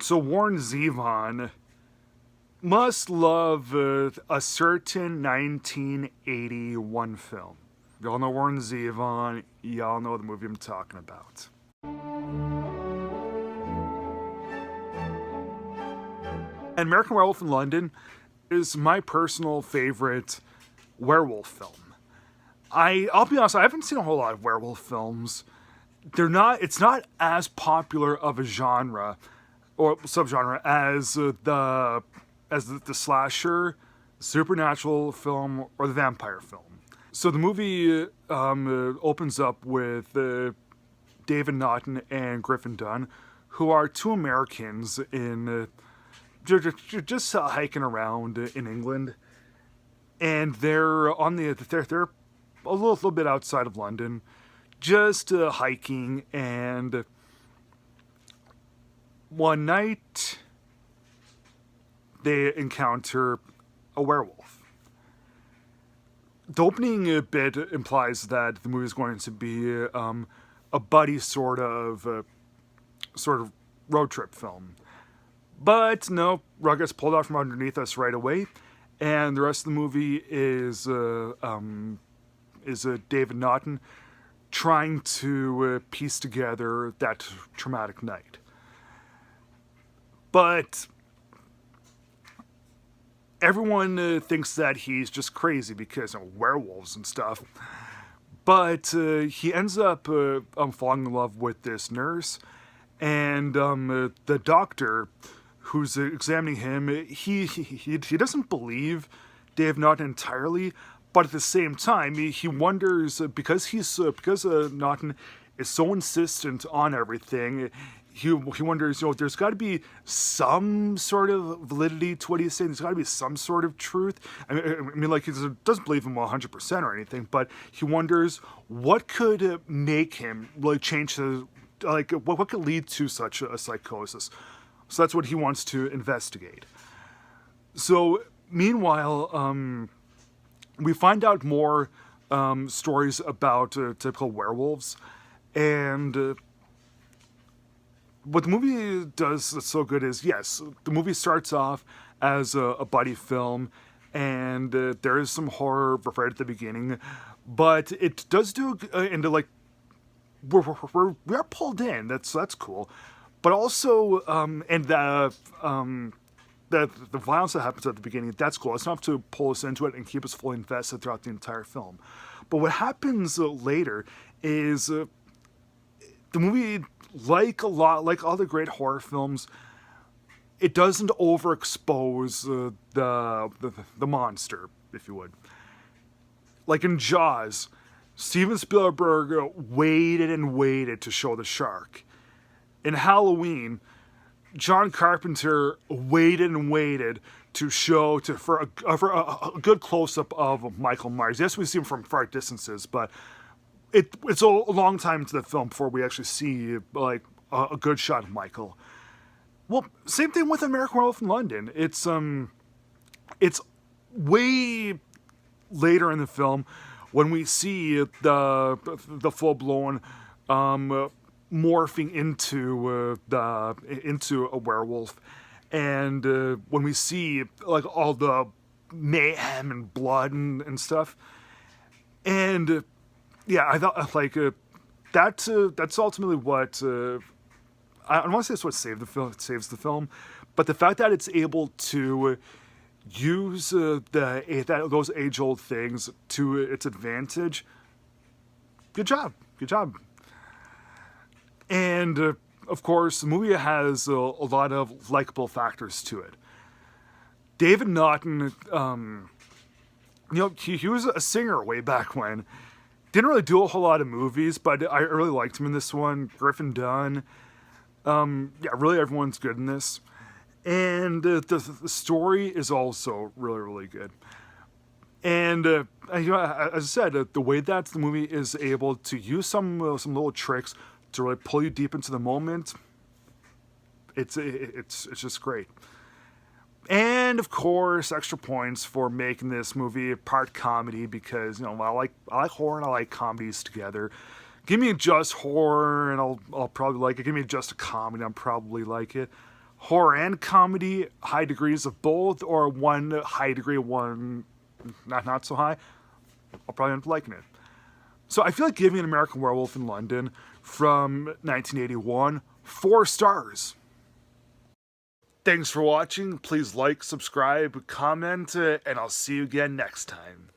So Warren Zevon must love a certain 1981 film. Y'all know Warren Zevon. Y'all know the movie I'm talking about. And American Werewolf in London is my personal favorite werewolf film. I'll be honest, I haven't seen a whole lot of werewolf films. It's not as popular of a genre or subgenre as the slasher, supernatural film, or the vampire film. So the movie opens up with David Naughton and Griffin Dunn, who are two Americans in just hiking around in England, and they're a little bit outside of London, just hiking, and one night they encounter a werewolf. The opening bit implies that the movie is going to be a buddy sort of road trip film, but no, rug gets pulled out from underneath us right away, and the rest of the movie is David Naughton trying to piece together that traumatic night. But everyone thinks that he's just crazy because of werewolves and stuff. But he ends up falling in love with this nurse, and the doctor who's examining him, he doesn't believe Dave Naughton entirely, but at the same time, he wonders, because Naughton is so insistent on everything, he wonders, there's got to be some sort of validity to what he's saying. There's got to be some sort of truth. I mean, like, he doesn't believe him 100% or anything, but he wonders what could make him like change his, like, what could lead to such a psychosis. So that's what he wants to investigate. So meanwhile, we find out more stories about typical werewolves, and what the movie does that's so good is, yes, the movie starts off as a buddy film, and there is some horror right at the beginning, but it does do into, like, we are pulled in. That's cool, but also and the violence that happens at the beginning, that's cool. It's enough to pull us into it and keep us fully invested throughout the entire film. But what happens later is the movie, like all the great horror films, it doesn't overexpose the monster, if you would. Like in Jaws, Steven Spielberg waited and waited to show the shark. In Halloween, John Carpenter waited and waited to show for a good close-up of Michael Myers. Yes, we see him from far distances, but it's a long time into the film before we actually see like a good shot of Michael. Well, same thing with American Werewolf in London. It's way later in the film when we see the full-blown morphing into a werewolf, and when we see like all the mayhem and blood and stuff, and yeah, I thought like that's ultimately what I don't want to say it's what saves the film, but the fact that it's able to use those age-old things to its advantage. Good job. And, of course, the movie has a lot of likable factors to it. David Naughton, he was a singer way back when. Didn't really do a whole lot of movies, but I really liked him in this one. Griffin Dunn. Really everyone's good in this. And the story is also really, really good. And, as I said, the way that the movie is able to use some little tricks to really pull you deep into the moment, it's just great. And of course, extra points for making this movie part comedy, because I like horror and I like comedies together. Give me just horror and I'll probably like it. Give me just a comedy, I'll probably like it. horror and comedy, high degrees of both, or one high degree, one not so high, I'll probably end up liking it. So I feel like giving An American Werewolf in London from 1981 4 stars. Thanks for watching. Please like, subscribe, comment, and I'll see you again next time.